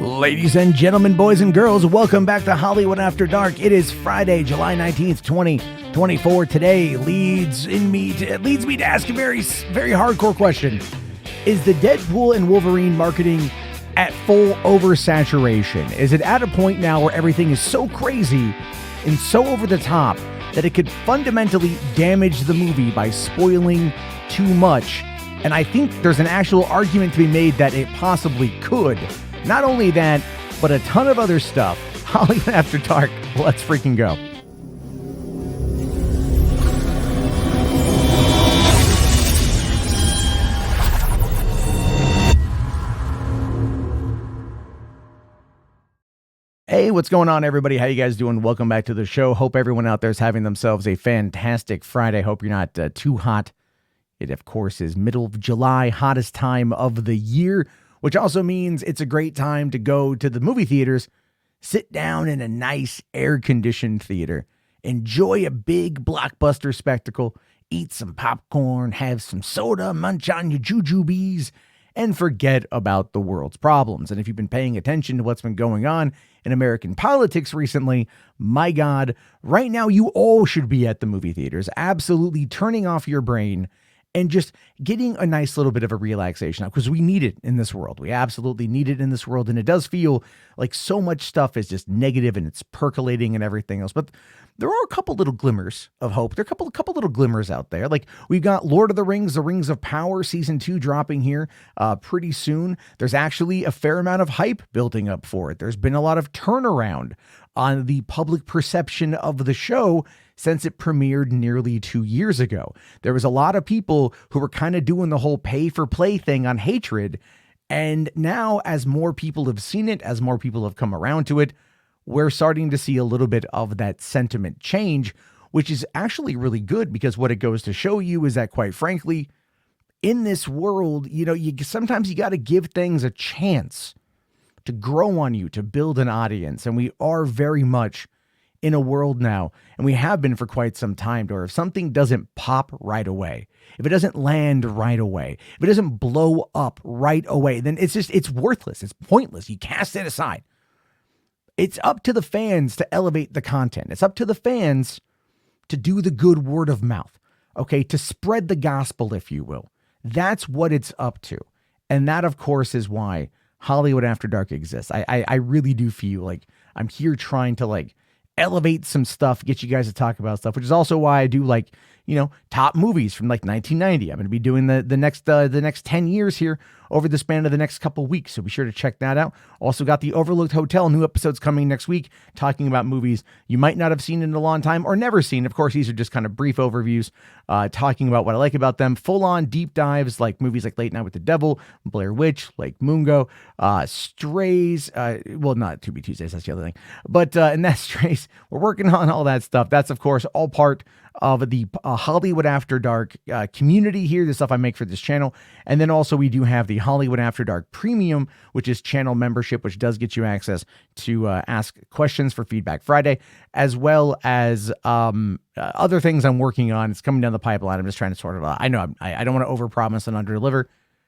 Ladies and gentlemen, boys and girls, welcome back to Hollywood After Dark. It is Friday, July 19th, 2024. Today leads me to ask a very hardcore question. Is the Deadpool and Wolverine marketing at full oversaturation? Is it at a point now where everything is so crazy and so over the top that it could fundamentally damage the movie by spoiling too much? And I think there's an actual argument to be made that it possibly could. Not only that, but a ton of other stuff. Hollywood After Dark, let's freaking go. Hey, what's going on, everybody? How you guys doing? Welcome back to the show. Hope everyone out there is having themselves a fantastic Friday. Hope you're not too hot. It, of course, is middle of July, hottest time of the year, which also means it's a great time to go to the movie theaters, sit down in a nice air-conditioned theater, enjoy a big blockbuster spectacle, eat some popcorn, have some soda, munch on your jujubes, and forget about the world's problems. And if you've been paying attention to what's been going on in American politics recently, my God, right now you all should be at the movie theaters, absolutely turning off your brain and just getting a nice little bit of a relaxation out, because we need it in this world. We absolutely need it in this world. And it does feel like so much stuff is just negative and it's percolating and everything else. But there are a couple little glimmers of hope. There are a couple little glimmers out there. Like we've got Lord of the Rings, The Rings of Power, Season 2 dropping here pretty soon. There's actually a fair amount of hype building up for it. There's been a lot of turnaround on the public perception of the show since it premiered nearly 2 years ago. There was a lot of people who were kind of doing the whole pay for play thing on hatred. And now, as more people have seen it, as more people have come around to it, we're starting to see a little bit of that sentiment change, which is actually really good, because what it goes to show you is that, quite frankly, in this world, sometimes you got to give things a chance to grow on you, to build an audience. And we are very much in a world now, and we have been for quite some time, where if something doesn't pop right away, if it doesn't land right away, if it doesn't blow up right away, then it's worthless. It's pointless. You cast it aside. It's up to the fans to elevate the content. It's up to the fans to do the good word of mouth, okay? To spread the gospel, if you will. That's what it's up to. And that, of course, is why Hollywood After Dark exists. I really do feel like I'm here trying to elevate some stuff, get you guys to talk about stuff, which is also why I do top movies from 1990. I'm going to be doing the next 10 years here over the span of the next couple weeks. So be sure to check that out. Also got the Overlooked Hotel, new episodes coming next week, talking about movies you might not have seen in a long time or never seen. Of course, these are just kind of brief overviews, talking about what I like about them. Full on deep dives, like movies like Late Night with the Devil, Blair Witch, Lake Mungo, Strays. Not To Be Tuesdays, that's the other thing. But in that Strays, we're working on all that stuff. That's, of course, all part of the Hollywood After Dark community here, the stuff I make for this channel. And then also we do have the Hollywood After Dark Premium, which is channel membership, which does get you access to ask questions for Feedback Friday, as well as other things I'm working on. It's coming down the pipeline. I'm just trying to sort it out. I know I don't want to overpromise and underdeliver.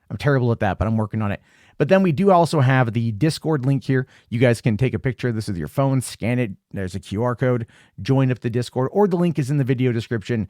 I'm terrible at that, but I'm working on it. But then we do also have the Discord link here. You guys can take a picture of this with your phone, scan it. There's a QR code, join up the Discord, or the link is in the video description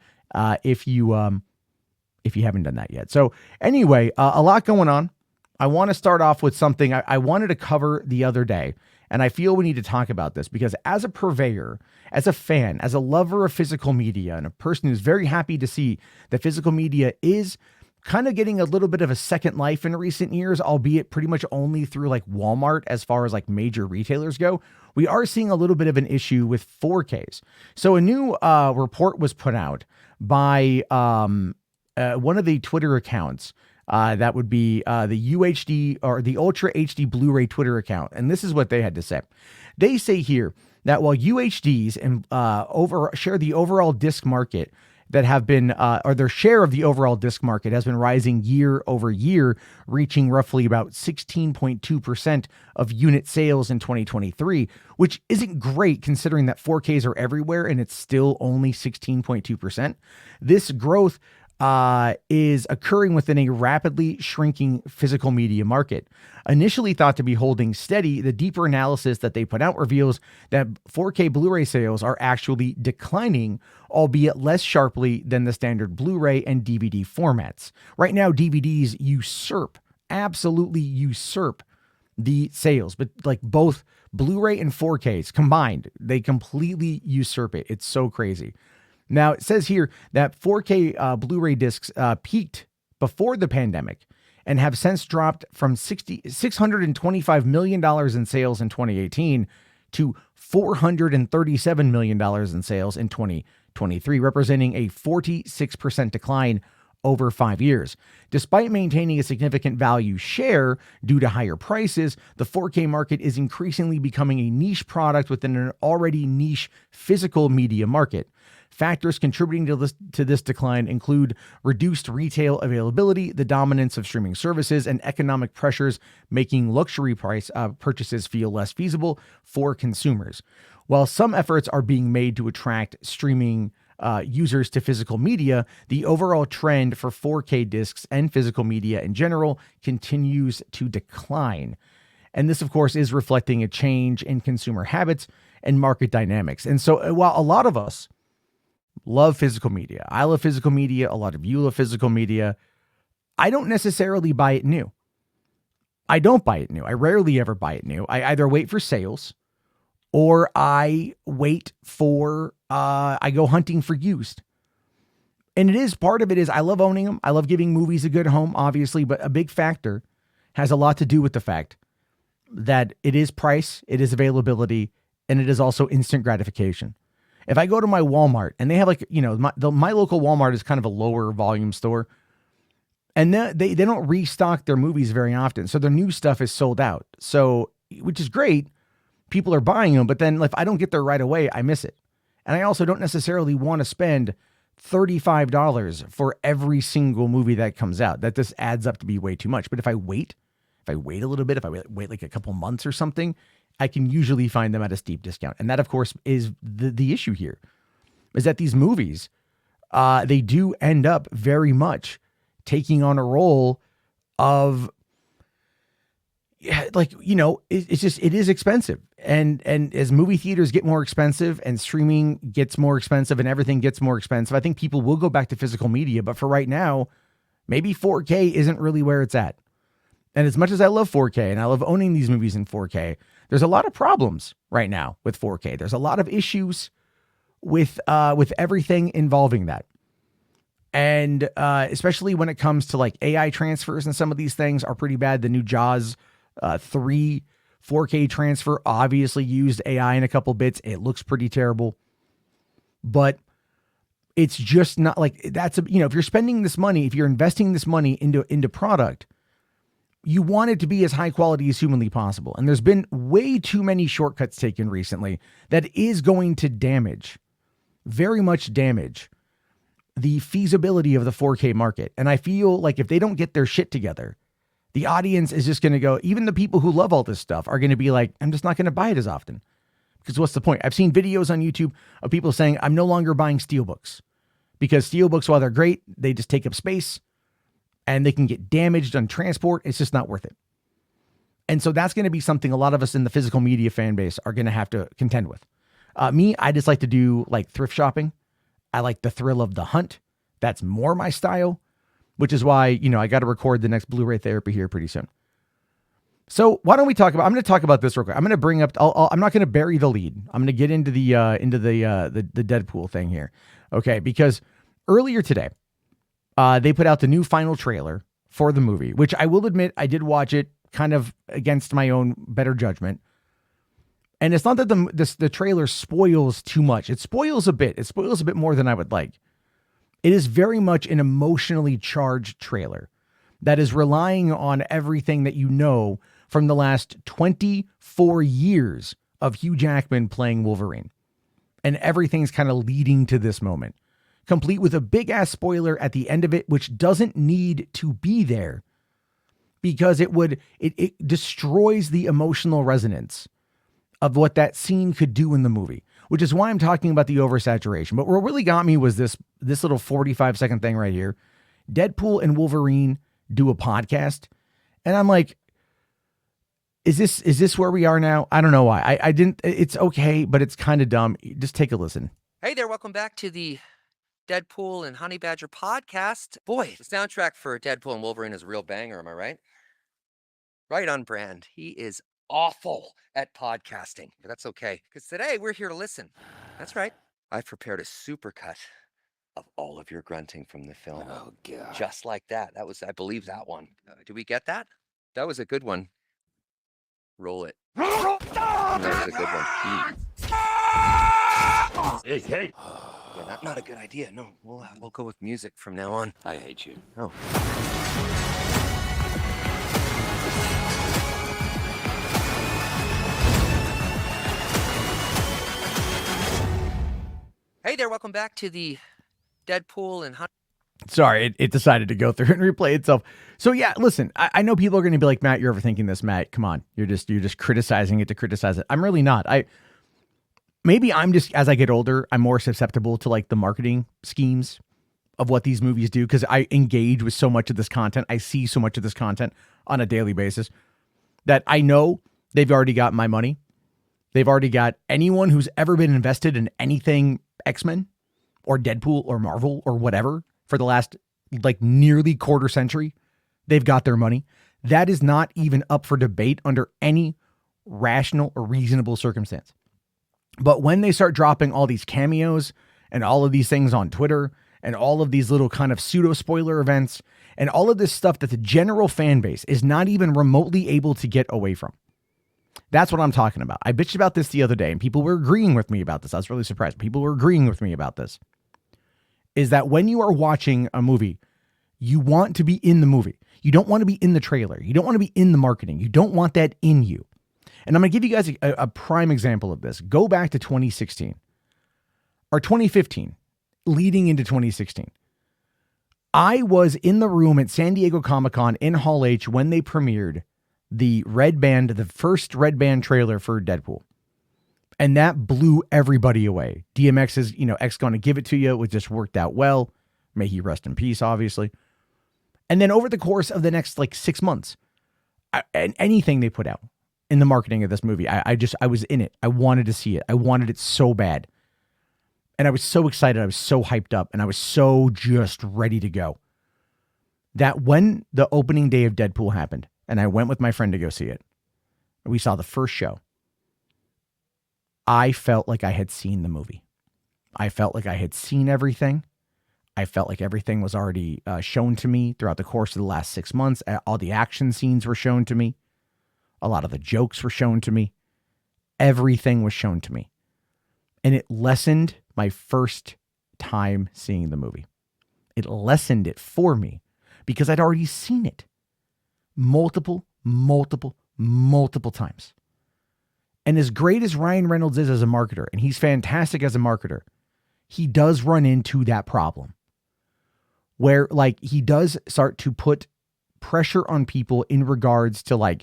if you haven't done that yet. So anyway, a lot going on. I want to start off with something I wanted to cover the other day, and I feel we need to talk about this because as a purveyor, as a fan, as a lover of physical media, and a person who's very happy to see that physical media is kind of getting a little bit of a second life in recent years, albeit pretty much only through Walmart as far as major retailers go, we are seeing a little bit of an issue with 4Ks. So a new report was put out by one of the Twitter accounts. That would be the UHD or the Ultra HD Blu-ray Twitter account. And this is what they had to say. They say here that while UHDs share the overall disc market, that have been, or their share of the overall disc market has been rising year over year, reaching roughly about 16.2% of unit sales in 2023, which isn't great considering that 4Ks are everywhere and it's still only 16.2%. This growth is occurring within a rapidly shrinking physical media market. Initially thought to be holding steady, the deeper analysis that they put out reveals that 4K Blu-ray sales are actually declining, albeit less sharply than the standard Blu-ray and DVD formats. Right now, DVDs absolutely usurp the sales, but like both Blu-ray and 4Ks combined, they completely usurp it. It's so crazy. Now, it says here that 4K Blu-ray discs peaked before the pandemic and have since dropped from $625 million in sales in 2018 to $437 million in sales in 2023, representing a 46% decline over 5 years. Despite maintaining a significant value share due to higher prices, the 4K market is increasingly becoming a niche product within an already niche physical media market. Factors contributing to this decline include reduced retail availability, the dominance of streaming services, and economic pressures making luxury price purchases feel less feasible for consumers. While some efforts are being made to attract streaming users to physical media, the overall trend for 4K discs and physical media in general continues to decline. And this, of course, is reflecting a change in consumer habits and market dynamics. And so while a lot of us love physical media, I love physical media, a lot of you love physical media, I don't necessarily buy it new. I don't buy it new. I rarely ever buy it new. I either wait for sales or I wait for, I go hunting for used. And part of it is I love owning them. I love giving movies a good home, obviously, but a big factor has a lot to do with the fact that it is price, it is availability, and it is also instant gratification. If I go to my Walmart and they have my local Walmart is kind of a lower volume store, and they don't restock their movies very often. So their new stuff is sold out. So, which is great. People are buying them, but then if I don't get there right away, I miss it. And I also don't necessarily want to spend $35 for every single movie that comes out. That just adds up to be way too much. But if I wait a little bit, if I wait like a couple months or something, I can usually find them at a steep discount. And that, of course, is the issue here, is that these movies, they do end up very much taking on a role of, it is expensive. And as movie theaters get more expensive and streaming gets more expensive and everything gets more expensive, I think people will go back to physical media. But for right now, maybe 4K isn't really where it's at. And as much as I love 4K and I love owning these movies in 4K, there's a lot of problems right now with 4K. There's a lot of issues with everything involving that. And especially when it comes to like AI transfers, and some of these things are pretty bad. The new Jaws 3 4K transfer obviously used AI in a couple bits. It looks pretty terrible, but it's just not like that's if you're spending this money, if you're investing this money into product, you want it to be as high quality as humanly possible. And there's been way too many shortcuts taken recently that is going to very much damage the feasibility of the 4K market. And I feel like if they don't get their shit together, the audience is just going to go, even the people who love all this stuff are going to be like, I'm just not going to buy it as often. Because what's the point? I've seen videos on YouTube of people saying, I'm no longer buying steelbooks. Because steelbooks, while they're great, they just take up space and they can get damaged on transport. It's just not worth it. And so that's going to be something a lot of us in the physical media fan base are going to have to contend with. Me, I just like to do like thrift shopping. I like the thrill of the hunt. That's more my style, which is why, I got to record the next Blu-ray therapy here pretty soon. So why don't we I'm going to talk about this real quick. I'm going to bring up, I'm not going to bury the lead. I'm going to get into the Deadpool thing here. Okay. Because earlier today, they put out the new final trailer for the movie, which I will admit I did watch it kind of against my own better judgment. And it's not that the trailer spoils too much. It spoils a bit. It spoils a bit more than I would like. It is very much an emotionally charged trailer that is relying on everything that you know from the last 24 years of Hugh Jackman playing Wolverine. And everything's kind of leading to this moment, complete with a big ass spoiler at the end of it, which doesn't need to be there because it destroys the emotional resonance of what that scene could do in the movie, which is why I'm talking about the oversaturation. But what really got me was this this little 45-second thing right here. Deadpool and Wolverine do a podcast. And I'm like, is this where we are now? I don't know why. I didn't, it's okay, but it's kind of dumb. Just take a listen. Hey there, welcome back to the Deadpool and Honey Badger podcast. Boy, the soundtrack for Deadpool and Wolverine is a real banger, am I right? Right on brand. He is awful at podcasting, but that's okay, because today we're here to listen. That's right. I've prepared a supercut of all of your grunting from the film. Oh, God. Just like that. That was, I believe, that one. Did we get that? That was a good one. Roll it. That was a good one. Hey. Yeah, not a good idea. No, we'll go with music from now on. I hate you. Oh. Hey there, welcome back to the Deadpool and Honey. Sorry, it decided to go through and replay itself. So yeah, listen, I know people are going to be like, Matt, you're overthinking this. Matt, come on, you're just criticizing it to criticize it. I'm really not. Maybe I'm just, as I get older, I'm more susceptible to like the marketing schemes of what these movies do, because I engage with so much of this content. I see so much of this content on a daily basis that I know they've already got my money. They've already got anyone who's ever been invested in anything X-Men or Deadpool or Marvel or whatever for the last like nearly quarter century. They've got their money. That is not even up for debate under any rational or reasonable circumstance. But when they start dropping all these cameos and all of these things on Twitter and all of these little kind of pseudo spoiler events and all of this stuff that the general fan base is not even remotely able to get away from. That's what I'm talking about. I bitched about this the other day and people were agreeing with me about this. I was really surprised. People were agreeing with me about this. Is that when you are watching a movie, you want to be in the movie. You don't want to be in the trailer. You don't want to be in the marketing. You don't want that in you. And I'm going to give you guys a prime example of this. Go back to 2016 or 2015, leading into 2016. I was in the room at San Diego Comic-Con in Hall H when they premiered the first Red Band trailer for Deadpool. And that blew everybody away. DMX's, X Gonna Give It To You, it just worked out well. May he rest in peace, obviously. And then over the course of the next 6 months, and anything they put out in the marketing of this movie, I was in it. I wanted to see it. I wanted it so bad. And I was so excited. I was so hyped up. And I was so just ready to go. That when the opening day of Deadpool happened, and I went with my friend to go see it, we saw the first show. I felt like I had seen the movie. I felt like I had seen everything. I felt like everything was already shown to me throughout the course of the last 6 months. All the action scenes were shown to me. A lot of the jokes were shown to me. Everything was shown to me. And it lessened my first time seeing the movie. It lessened it for me because I'd already seen it multiple times. And as great as Ryan Reynolds is as a marketer, and he's fantastic as a marketer, he does run into that problem where he does start to put pressure on people in regards to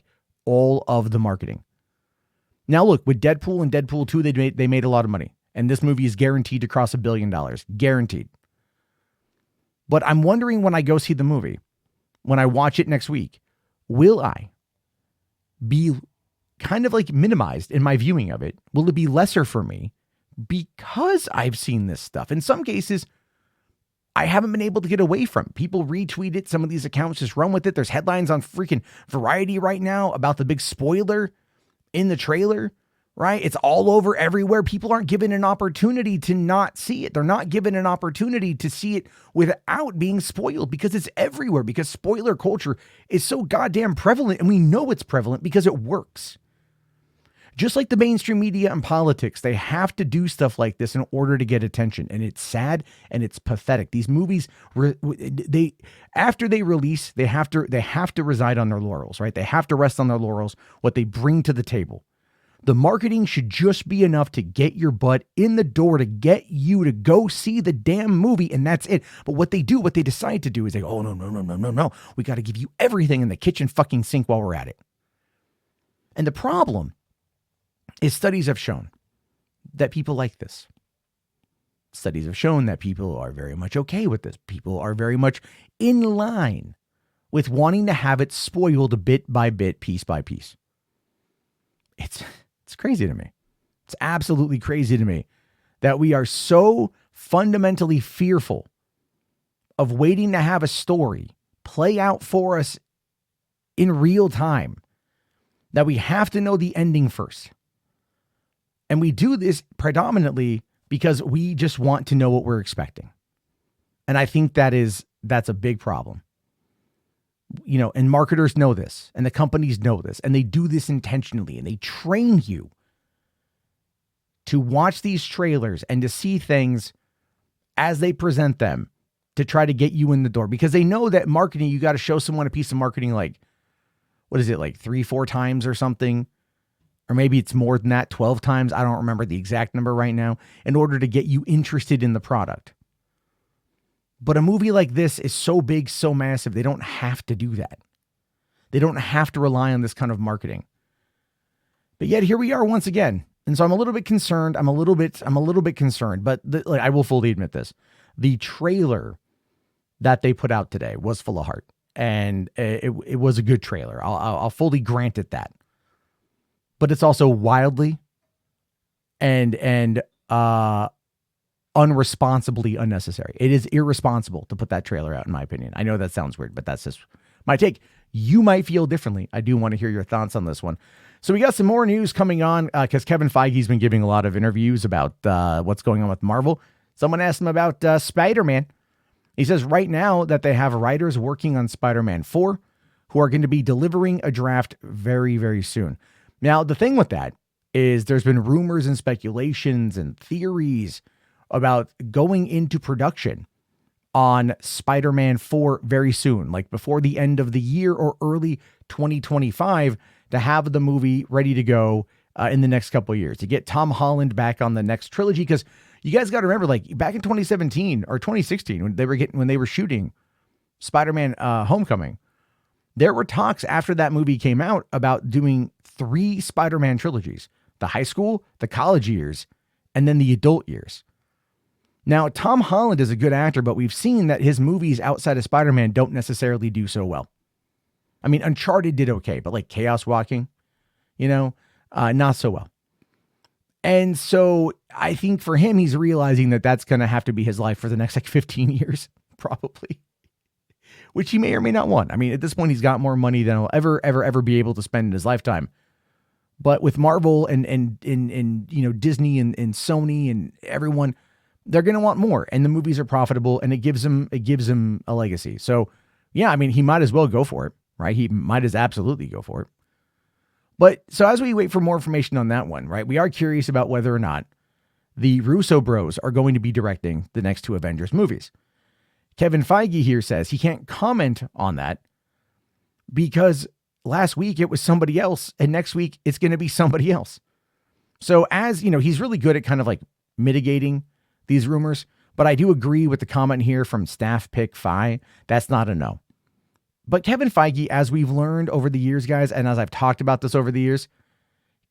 all of the marketing. Now look, with Deadpool and Deadpool 2, they made a lot of money, and this movie is guaranteed to cross $1 billion, guaranteed. But I'm wondering, when I go see the movie, when I watch it next week, will I be kind of minimized in my viewing of it? Will it be lesser for me because I've seen this stuff? In some cases, I haven't been able to get away from. People retweet it. Some of these accounts just run with it. There's headlines on freaking Variety right now about the big spoiler in the trailer, right? It's all over everywhere. People aren't given an opportunity to not see it. They're not given an opportunity to see it without being spoiled, because it's everywhere, because spoiler culture is so goddamn prevalent, and we know it's prevalent because it works. Just like the mainstream media and politics, they have to do stuff like this in order to get attention. And it's sad and it's pathetic. These movies, after they release, they have to reside on their laurels, right? They have to rest on their laurels, what they bring to the table. The marketing should just be enough to get your butt in the door, to get you to go see the damn movie, and that's it. But what they decide to do is oh, no. We got to give you everything in the kitchen fucking sink while we're at it. And the problem is, studies have shown that people like this. studies have shown that people are very much okay with this. People are very much in line with wanting to have it spoiled bit by bit, piece by piece. It's crazy to me. It's absolutely crazy to me that we are so fundamentally fearful of waiting to have a story play out for us in real time that we have to know the ending first. And we do this predominantly because we just want to know what we're expecting. And I think that's a big problem. You know, and marketers know this, and the companies know this, and they do this intentionally, and they train you to watch these trailers and to see things as they present them to try to get you in the door, because they know that marketing, you got to show someone a piece of marketing like, what is it, like 3-4 times or something? Or maybe it's more than that, 12 times. I don't remember the exact number right now, in order to get you interested in the product. But a movie like this is so big, so massive, they don't have to do that. They don't have to rely on this kind of marketing. But yet here we are once again. And so I'm a little bit concerned. I'm a little bit concerned, but I will fully admit this. The trailer that they put out today was full of heart, and it was a good trailer. I'll fully grant it that. But it's also wildly and unresponsibly unnecessary. It is irresponsible to put that trailer out, in my opinion. I know that sounds weird, but that's just my take. You might feel differently. I do want to hear your thoughts on this one. So we got some more news coming on because Kevin Feige's been giving a lot of interviews about what's going on with Marvel. Someone asked him about Spider-Man. He says right now that they have writers working on Spider-Man 4 who are going to be delivering a draft very, very soon. Now, the thing with that is there's been rumors and speculations and theories about going into production on Spider-Man 4 very soon, like before the end of the year or early 2025, to have the movie ready to go in the next couple of years, to get Tom Holland back on the next trilogy. Because you guys got to remember, like back in 2017 or 2016, when they were shooting Spider-Man Homecoming, there were talks after that movie came out about doing 3 Spider-Man trilogies: the high school, the college years, and then the adult years. Now, Tom Holland is a good actor, but we've seen that his movies outside of Spider-Man don't necessarily do so well. I mean, Uncharted did okay, but like Chaos Walking, not so well. And so I think for him, he's realizing that that's going to have to be his life for the next 15 years, probably, which he may or may not want. I mean, at this point, he's got more money than he'll ever be able to spend in his lifetime. But with Marvel and Disney and Sony and everyone, they're going to want more, and the movies are profitable, and it gives him a legacy. So yeah, I mean, he might as well go for it, right? He might as absolutely go for it. But so as we wait for more information on that one, right, we are curious about whether or not the Russo bros are going to be directing the next 2 Avengers movies. Kevin Feige here says he can't comment on that because last week it was somebody else, and next week it's going to be somebody else. So as you know, he's really good at kind of like mitigating these rumors, but I do agree with the comment here from Staff Pick Fi. That's not a no. But Kevin Feige, as we've learned over the years, guys, and as I've talked about this over the years,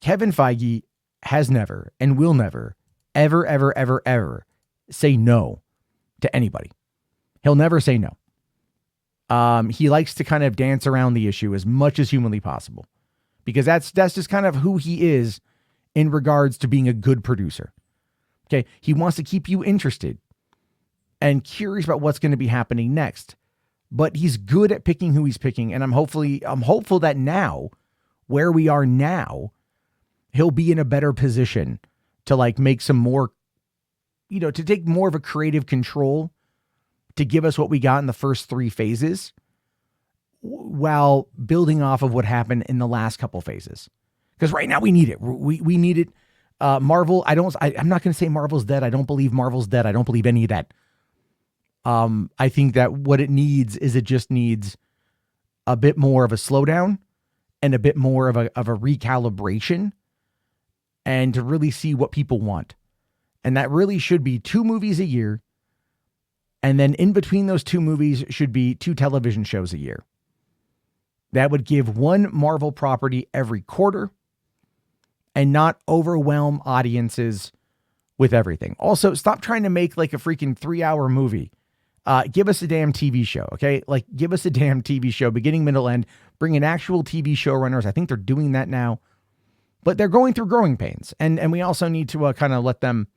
Kevin Feige has never and will never, ever say no to anybody. He'll never say no. He likes to kind of dance around the issue as much as humanly possible, because that's just kind of who he is in regards to being a good producer. Okay, he wants to keep you interested and curious about what's going to be happening next, but he's good at picking who he's picking. And I'm hopeful that now, where we are now, he'll be in a better position to like make some more, to take more of a creative control to give us what we got in the first 3 phases while building off of what happened in the last couple phases. Because right now we need it. We need it. Marvel, I'm not going to say Marvel's dead. I don't believe Marvel's dead. I don't believe any of that. I think that what it needs is it just needs a bit more of a slowdown and a bit more of a recalibration, and to really see what people want. And that really should be 2 movies a year. And then in between those 2 movies should be 2 television shows a year. That would give 1 Marvel property every quarter and not overwhelm audiences with everything. Also, stop trying to make like a freaking 3-hour movie. Give us a damn TV show, okay? Like, give us a damn TV show, beginning, middle, end. Bring in actual TV showrunners. I think they're doing that now, but they're going through growing pains, and we also need to kind of let them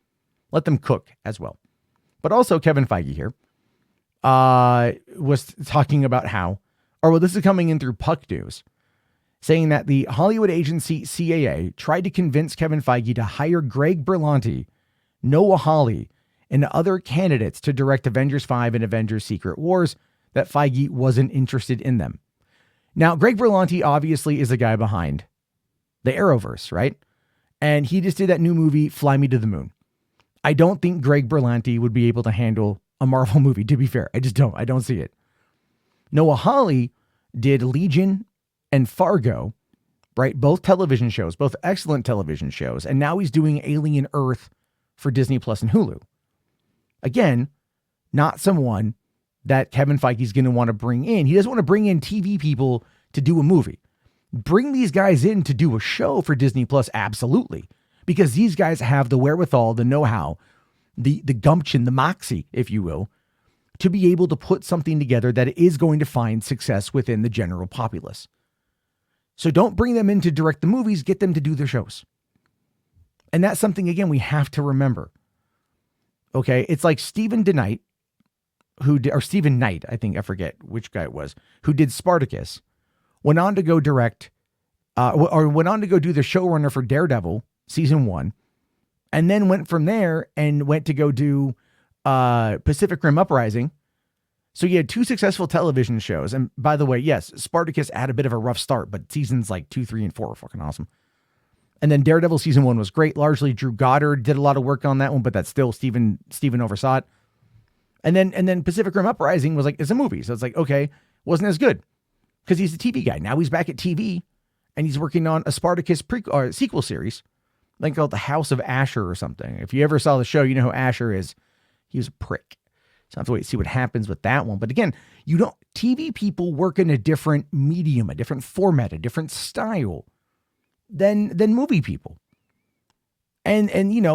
cook as well. But also, Kevin Feige here was talking about how, this is coming in through Puck News, saying that the Hollywood agency CAA tried to convince Kevin Feige to hire Greg Berlanti, Noah Hawley, and other candidates to direct Avengers 5 and Avengers Secret Wars, that Feige wasn't interested in them. Now, Greg Berlanti obviously is the guy behind the Arrowverse, right? And he just did that new movie, Fly Me to the Moon. I don't think Greg Berlanti would be able to handle a Marvel movie, to be fair. I just don't. I don't see it. Noah Hawley did Legion and Fargo, right? Both television shows, both excellent television shows. And now he's doing Alien Earth for Disney Plus and Hulu. Again, not someone that Kevin Feige's going to want to bring in. He doesn't want to bring in TV people to do a movie. Bring these guys in to do a show for Disney Plus, absolutely. Because these guys have the wherewithal, the know-how, the gumption, the moxie, if you will, to be able to put something together that is going to find success within the general populace. So don't bring them in to direct the movies, get them to do their shows. And that's something, again, we have to remember. Okay, it's like Stephen Knight, Stephen Knight, I think, I forget which guy it was, who did Spartacus, went on to go direct, went on to go do the showrunner for Daredevil season 1, and then went from there and went to go do Pacific Rim Uprising. So you had 2 successful television shows. And by the way, yes, Spartacus had a bit of a rough start, but seasons like 2, 3, and 4 were fucking awesome. And then Daredevil season 1 was great. Largely Drew Goddard did a lot of work on that one, but that's still Steven oversaw it. And then Pacific Rim Uprising was like, it's a movie. So it's like, okay, wasn't as good because he's a TV guy. Now he's back at TV and he's working on a Spartacus sequel series, like called The House of Asher or something. If you ever saw the show, you know who Asher is. He was a prick. So I have to wait to see what happens with that one. But again, TV people work in a different medium, a different format, a different style than movie people. And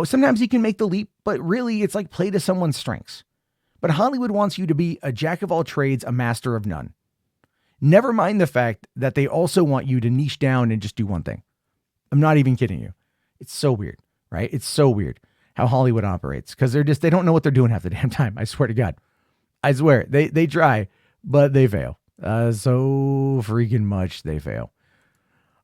sometimes you can make the leap, but really it's like play to someone's strengths. But Hollywood wants you to be a jack of all trades, a master of none. Never mind the fact that they also want you to niche down and just do one thing. I'm not even kidding you. It's so weird, right? It's so weird how Hollywood operates because they don't know what they're doing half the damn time. I swear to God. I swear they try, but they fail. So freaking much they fail.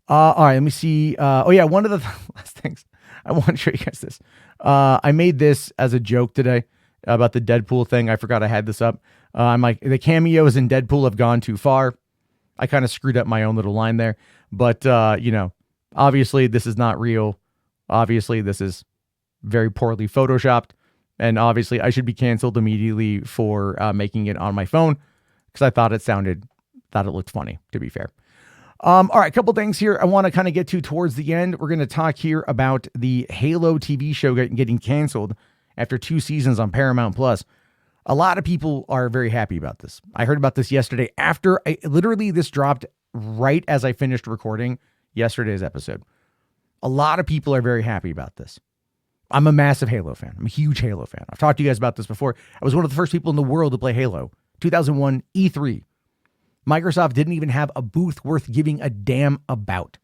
All right, let me see. One of the last things I want to show you guys this. I made this as a joke today about the Deadpool thing. I forgot I had this up. I'm like, the cameos in Deadpool have gone too far. I kind of screwed up my own little line there, but obviously this is not real. Obviously this is very poorly photoshopped, and obviously I should be canceled immediately for making it on my phone because I thought it looked funny, to be fair. All right, a couple things here I want to kind of get to towards the end. We're going to talk here about the Halo TV show getting canceled after 2 seasons on Paramount Plus. A lot of people are very happy about this. I heard about this yesterday after this dropped right as I finished recording yesterday's episode. A lot of people are very happy about this. I'm a massive Halo fan. I'm a huge Halo fan. I've talked to you guys about this before. I was one of the first people in the world to play Halo. 2001 E3. Microsoft didn't even have a booth worth giving a damn about.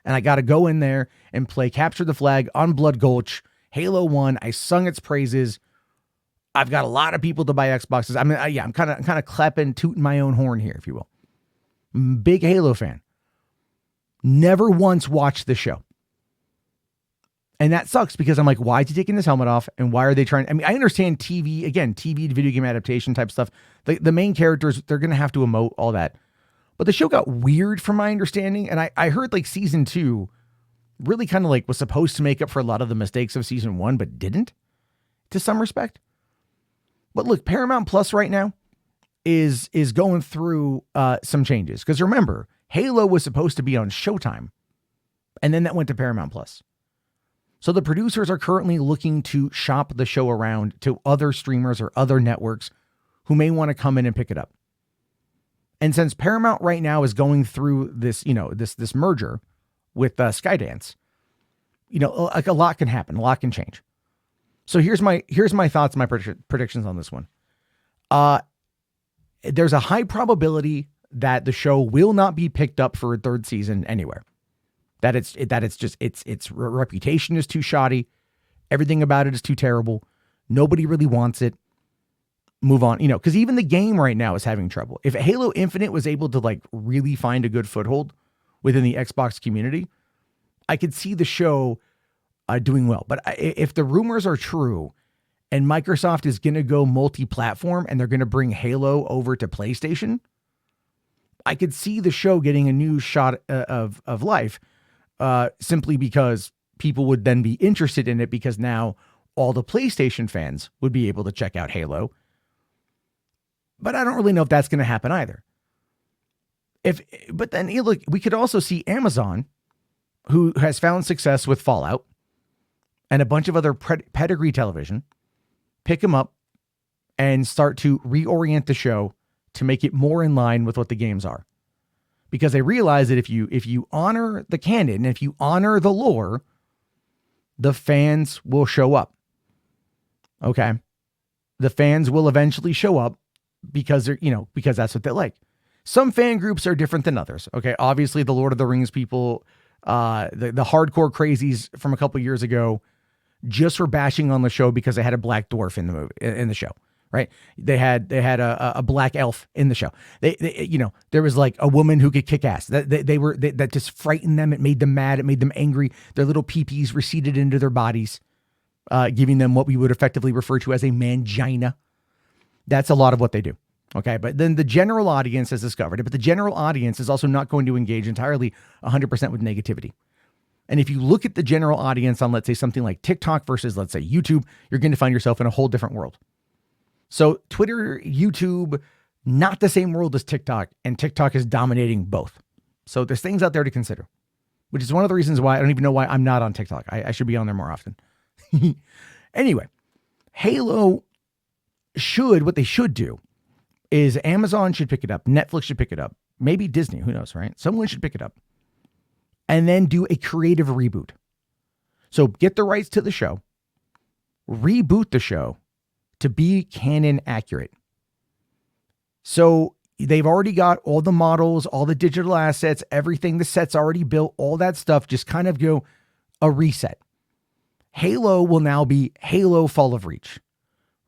And I got to go in there and play Capture the Flag on Blood Gulch, Halo 1. I sung its praises. I've got a lot of people to buy Xboxes. I mean, I'm kind of clapping, tooting my own horn here, if you will. Big Halo fan. Never once watched the show. And that sucks because I'm like, why is he taking his helmet off? And why are they trying? I mean, I understand TV to video game adaptation type stuff. The main characters, they're going to have to emote, all that. But the show got weird from my understanding. And I heard like season 2 really kind of like was supposed to make up for a lot of the mistakes of season 1, but didn't to some respect. But look, Paramount Plus right now is going through some changes. Because remember, Halo was supposed to be on Showtime. And then that went to Paramount Plus. So the producers are currently looking to shop the show around to other streamers or other networks who may want to come in and pick it up. And since Paramount right now is going through this, this merger with Skydance, like a lot can happen, a lot can change. So here's my thoughts, my predictions on this one. There's a high probability that the show will not be picked up for a third season anywhere. That its reputation is too shoddy. Everything about it is too terrible. Nobody really wants it. Move on, because even the game right now is having trouble. If Halo Infinite was able to like really find a good foothold within the Xbox community, I could see the show doing well. But if the rumors are true and Microsoft is going to go multi-platform and they're going to bring Halo over to PlayStation, I could see the show getting a new shot of life simply because people would then be interested in it, because now all the PlayStation fans would be able to check out Halo. But I don't really know if that's going to happen either. But then look, we could also see Amazon, who has found success with Fallout and a bunch of other pedigree television, pick them up and start to reorient the show to make it more in line with what the games are. Because they realize that if you honor the canon, if you honor the lore, the fans will show up. Okay. The fans will eventually show up because because that's what they like. Some fan groups are different than others. Okay. Obviously the Lord of the Rings people, the hardcore crazies from a couple years ago just were bashing on the show because they had a black dwarf in the movie, in the show, right? They had a black elf in the show. There was like a woman who could kick ass. That just frightened them. It made them mad. It made them angry. Their little peepees receded into their bodies, giving them what we would effectively refer to as a mangina. That's a lot of what they do. Okay. But then the general audience has discovered it, but the general audience is also not going to engage entirely 100% with negativity. And if you look at the general audience on, let's say, something like TikTok versus, let's say, YouTube, you're going to find yourself in a whole different world. So Twitter, YouTube, not the same world as TikTok, and TikTok is dominating both. So there's things out there to consider, which is one of the reasons why I don't even know why I'm not on TikTok. I should be on there more often. Anyway, Halo what they should do is Amazon should pick it up. Netflix should pick it up. Maybe Disney, who knows, right? Someone should pick it up and then do a creative reboot. So get the rights to the show, reboot the show to be canon accurate. So they've already got all the models, all the digital assets, everything, the set's already built, all that stuff, just kind of go a reset. Halo will now be Halo Fall of Reach.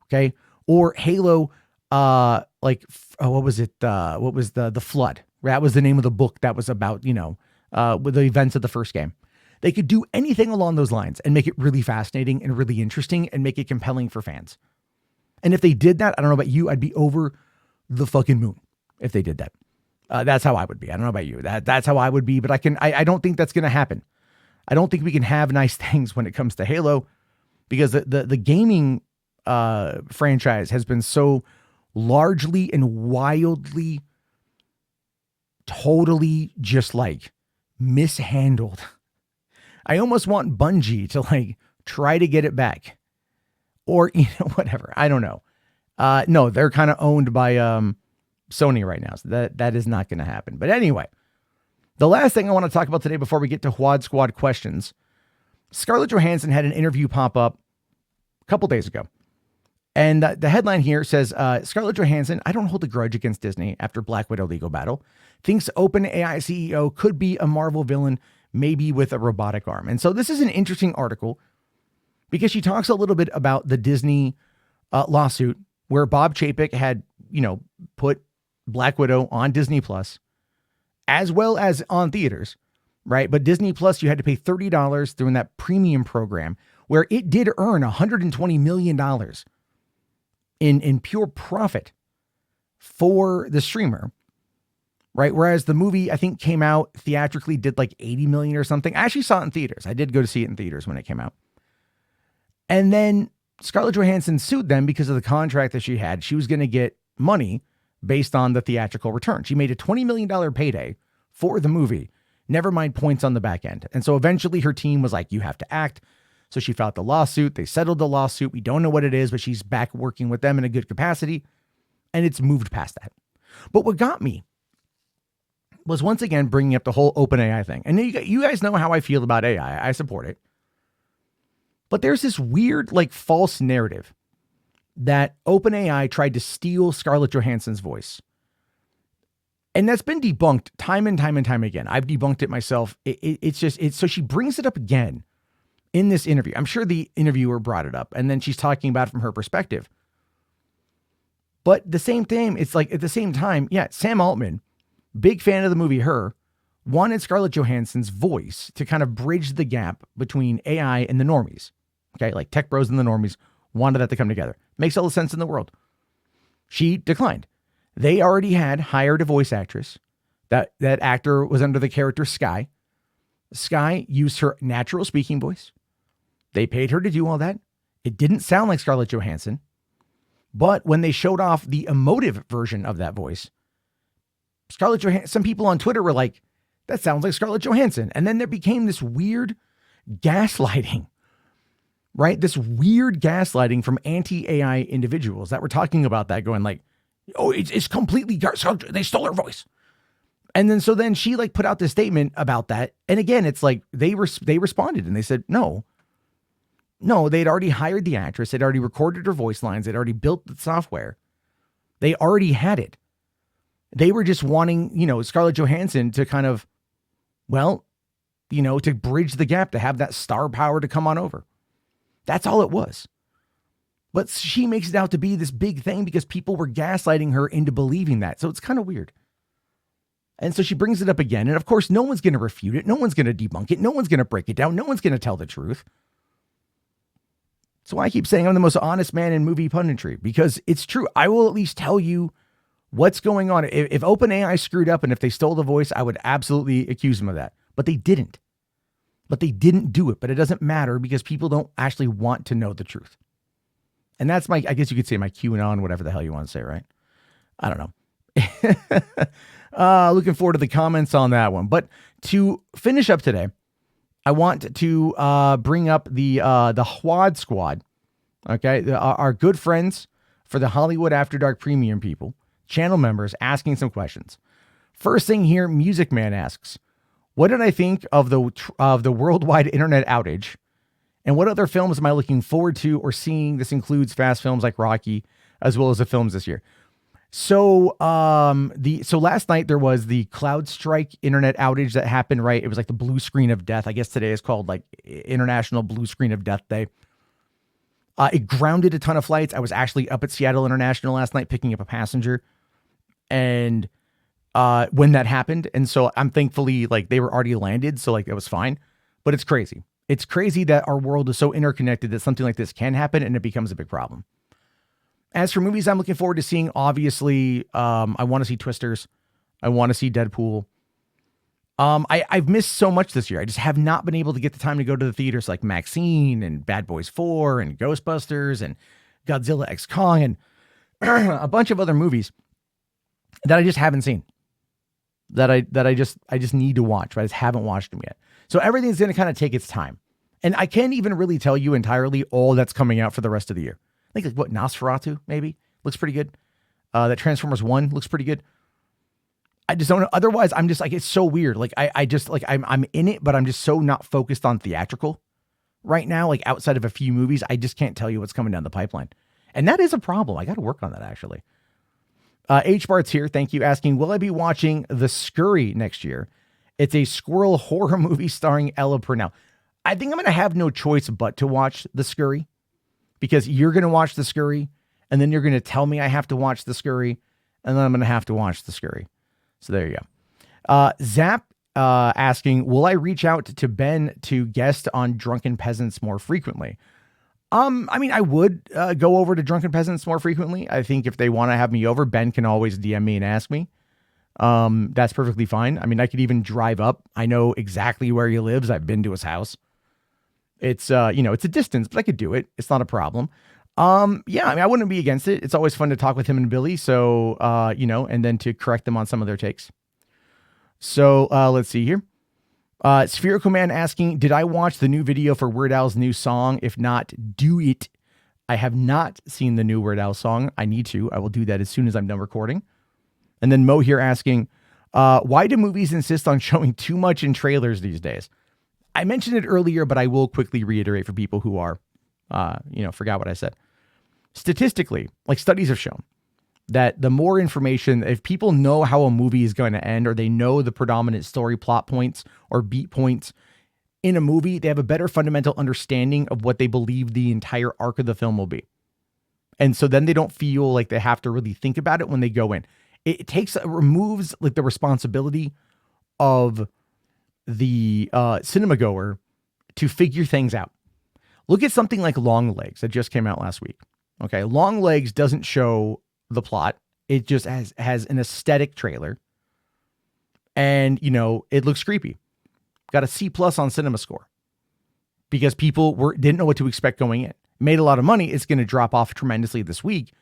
Okay. Or Halo, what was it? What was the Flood? That was the name of the book that was about, with the events of the first game. They could do anything along those lines and make it really fascinating and really interesting and make it compelling for fans. And if they did that, I don't know about you, I'd be over the fucking moon if they did that. That's how I would be. I don't know about you. That's how I would be, but I don't think that's going to happen. I don't think we can have nice things when it comes to Halo, because the gaming franchise has been so largely and wildly, totally just like mishandled. I almost want Bungie to like try to get it back, or whatever. I don't know. No, they're kind of owned by Sony right now, so that is not going to happen. But anyway, the last thing I want to talk about today before we get to HWAD Squad questions, Scarlett Johansson had an interview pop up a couple days ago. And the headline here says, Scarlett Johansson, I don't hold a grudge against Disney after Black Widow legal battle. Thinks OpenAI CEO could be a Marvel villain, maybe with a robotic arm. And so this is an interesting article because she talks a little bit about the Disney lawsuit where Bob Chapek had, put Black Widow on Disney Plus as well as on theaters, right? But Disney Plus, you had to pay $30 during that premium program where it did earn $120 million in pure profit for the streamer, right? Whereas the movie, I think, came out theatrically, did like 80 million or something. I actually saw it in theaters. I did go to see it in theaters when it came out. And then Scarlett Johansson sued them because of the contract that she had. She was going to get money based on the theatrical return. She made a $20 million payday for the movie, never mind points on the back end. And so eventually her team was like, you have to act. So she filed the lawsuit. They settled the lawsuit. We don't know what it is, but she's back working with them in a good capacity. And it's moved past that. But what got me was once again bringing up the whole OpenAI thing. And you guys know how I feel about AI. I support it. But there's this weird, like, false narrative that OpenAI tried to steal Scarlett Johansson's voice. And that's been debunked time and time and time again. I've debunked it myself. So she brings it up again in this interview. I'm sure the interviewer brought it up, and then she's talking about it from her perspective. But the same thing, it's like at the same time, yeah, Sam Altman, big fan of the movie Her, wanted Scarlett Johansson's voice to kind of bridge the gap between AI and the normies. Okay, like tech bros and the normies wanted that to come together. Makes all the sense in the world. She declined. They already had hired a voice actress. That actor was under the character Sky. Sky used her natural speaking voice. They paid her to do all that. It didn't sound like Scarlett Johansson. But when they showed off the emotive version of that voice, Scarlett Johansson, some people on Twitter were like, that sounds like Scarlett Johansson. And then there became this weird gaslighting, right? This weird gaslighting from anti-AI individuals that were talking about that, going like, oh, it's completely, they stole her voice. And then she like put out this statement about that. And again, it's like they responded and they said, no, they'd already hired the actress. They'd already recorded her voice lines. They'd already built the software. They already had it. They were just wanting, Scarlett Johansson to kind of, to bridge the gap, to have that star power to come on over. That's all it was. But she makes it out to be this big thing because people were gaslighting her into believing that. So it's kind of weird. And so she brings it up again. And of course, no one's going to refute it. No one's going to debunk it. No one's going to break it down. No one's going to tell the truth. So I keep saying I'm the most honest man in movie punditry because it's true. I will at least tell you what's going on. If OpenAI screwed up and if they stole the voice, I would absolutely accuse them of that. But they didn't. But they didn't do it. But it doesn't matter because people don't actually want to know the truth. And that's I guess you could say my QAnon, whatever the hell you want to say, right? I don't know. Looking forward to the comments on that one. But to finish up today, I want to bring up the HWAD squad. Okay, our good friends for the Hollywood After Dark Premium people, channel members, asking some questions. First thing here, Music Man asks, what did I think of the worldwide internet outage? And what other films am I looking forward to or seeing? This includes fast films like Rocky, as well as the films this year. So, last night there was the CloudStrike internet outage that happened, right? It was like the blue screen of death. I guess today is called like International Blue Screen of Death Day. It grounded a ton of flights. I was actually up at Seattle International last night picking up a passenger, and when that happened, and so I'm thankfully like they were already landed, so like it was fine. But it's crazy. It's crazy that our world is so interconnected that something like this can happen and it becomes a big problem. As for movies I'm looking forward to seeing, obviously, I want to see Twisters. I want to see Deadpool. I've missed so much this year. I just have not been able to get the time to go to the theaters like Maxine and Bad Boys 4 and Ghostbusters and Godzilla X Kong and a bunch of other movies that I just haven't seen. That I just need to watch, but I just haven't watched them yet. So everything's going to kind of take its time. And I can't even really tell you entirely all that's coming out for the rest of the year. I think like what, Nosferatu maybe looks pretty good. That Transformers 1 looks pretty good. I just don't know. Otherwise, I'm just like, it's so weird. Like I just like, I'm in it, but I'm just so not focused on theatrical right now. Like outside of a few movies, I just can't tell you what's coming down the pipeline. And that is a problem. I got to work on that actually. H Bart's here. Thank you. Asking, will I be watching The Scurry next year? It's a squirrel horror movie starring Ella Purnell. I think I'm going to have no choice but to watch The Scurry because you're going to watch The Scurry and then you're going to tell me I have to watch The Scurry and then I'm going to have to watch The Scurry. So there you go. Zap asking, will I reach out to Ben to guest on Drunken Peasants more frequently? I mean, I would go over to Drunken Peasants more frequently. I think if they want to have me over, Ben can always DM me and ask me. That's perfectly fine. I mean, I could even drive up. I know exactly where he lives. I've been to his house. It's, it's a distance, but I could do it. It's not a problem. Yeah, I mean, I wouldn't be against it. It's always fun to talk with him and Billy. So, and then to correct them on some of their takes. So, let's see here. Spherical Man asking, did I watch the new video for Weird Al's new song? If not, do it. I have not seen the new Weird Al song. I need to. I will do that as soon as I'm done recording. And then Mo here asking, why do movies insist on showing too much in trailers these days? I mentioned it earlier, but I will quickly reiterate for people who are Forgot what I said. Statistically, like studies have shown that the more information, if people know how a movie is going to end, or they know the predominant story plot points or beat points in a movie, they have a better fundamental understanding of what they believe the entire arc of the film will be. And so then they don't feel like they have to really think about it when they go in. It removes like the responsibility of the cinema goer to figure things out. Look at something like Long Legs that just came out last week. Okay, Long Legs doesn't show the plot. It just has an aesthetic trailer. And, it looks creepy. Got a C+ on Cinema Score because people didn't know what to expect going in. Made a lot of money. It's going to drop off tremendously this week.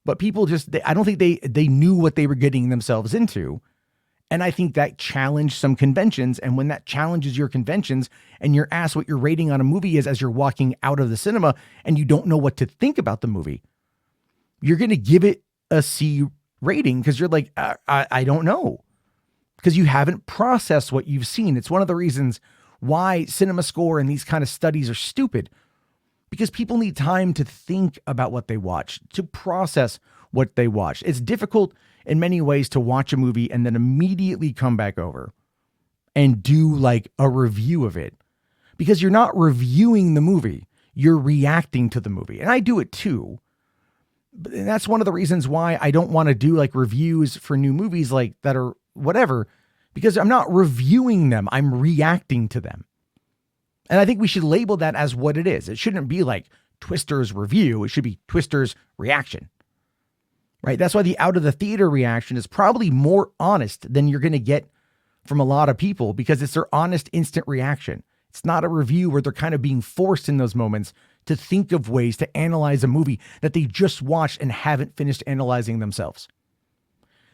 But people I don't think they knew what they were getting themselves into. And I think that challenged some conventions. And when that challenges your conventions and you're asked what your rating on a movie is as you're walking out of the cinema and you don't know what to think about the movie, you're going to give it a C rating because you're like, I don't know. Because you haven't processed what you've seen. It's one of the reasons why Cinema Score and these kind of studies are stupid. Because people need time to think about what they watch, to process what they watch. It's difficult in many ways to watch a movie and then immediately come back over and do like a review of it. Because you're not reviewing the movie, you're reacting to the movie. And I do it too. And that's one of the reasons why I don't want to do like reviews for new movies like that are whatever, because I'm not reviewing them. I'm reacting to them. And I think we should label that as what it is. It shouldn't be like Twister's review. It should be Twister's reaction, right? That's why the out of the theater reaction is probably more honest than you're going to get from a lot of people, because it's their honest instant reaction. It's not a review where they're kind of being forced in those moments to think of ways to analyze a movie that they just watched and haven't finished analyzing themselves.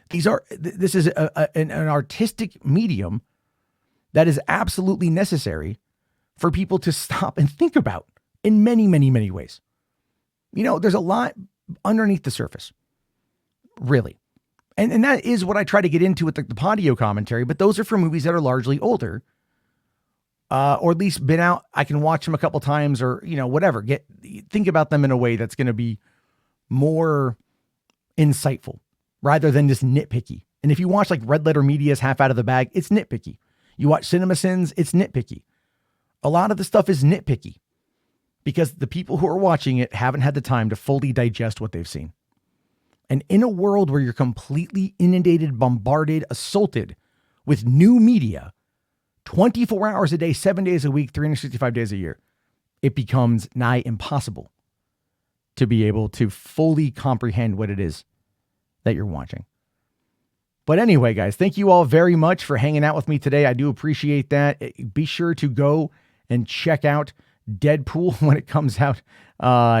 This is an artistic medium that is absolutely necessary for people to stop and think about in many, many, many ways. There's a lot underneath the surface, really. And that is what I try to get into with the Podio commentary, but those are for movies that are largely older, or at least been out. I can watch them a couple times or, whatever, think about them in a way that's going to be more insightful rather than just nitpicky. And if you watch like Red Letter Media's Half Out of the Bag, it's nitpicky. You watch CinemaSins, it's nitpicky. A lot of the stuff is nitpicky because the people who are watching it haven't had the time to fully digest what they've seen. And in a world where you're completely inundated, bombarded, assaulted with new media, 24 hours a day, 7 days a week, 365 days a year, it becomes nigh impossible to be able to fully comprehend what it is that you're watching. But anyway, guys, thank you all very much for hanging out with me today. I do appreciate that. Be sure to go and check out Deadpool when it comes out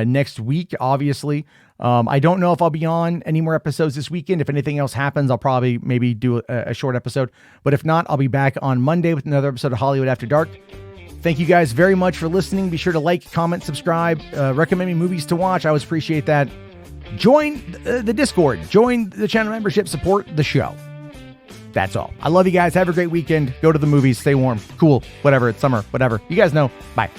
next week, obviously. I don't know if I'll be on any more episodes this weekend. If anything else happens, I'll probably maybe do a short episode. But if not, I'll be back on Monday with another episode of Hollywood After Dark. Thank you guys very much for listening. Be sure to like, comment, subscribe, recommend me movies to watch. I always appreciate that. Join the Discord. Join the channel membership. Support the show. That's all. I love you guys. Have a great weekend. Go to the movies. Stay warm. Cool. Whatever. It's summer. Whatever. You guys know. Bye.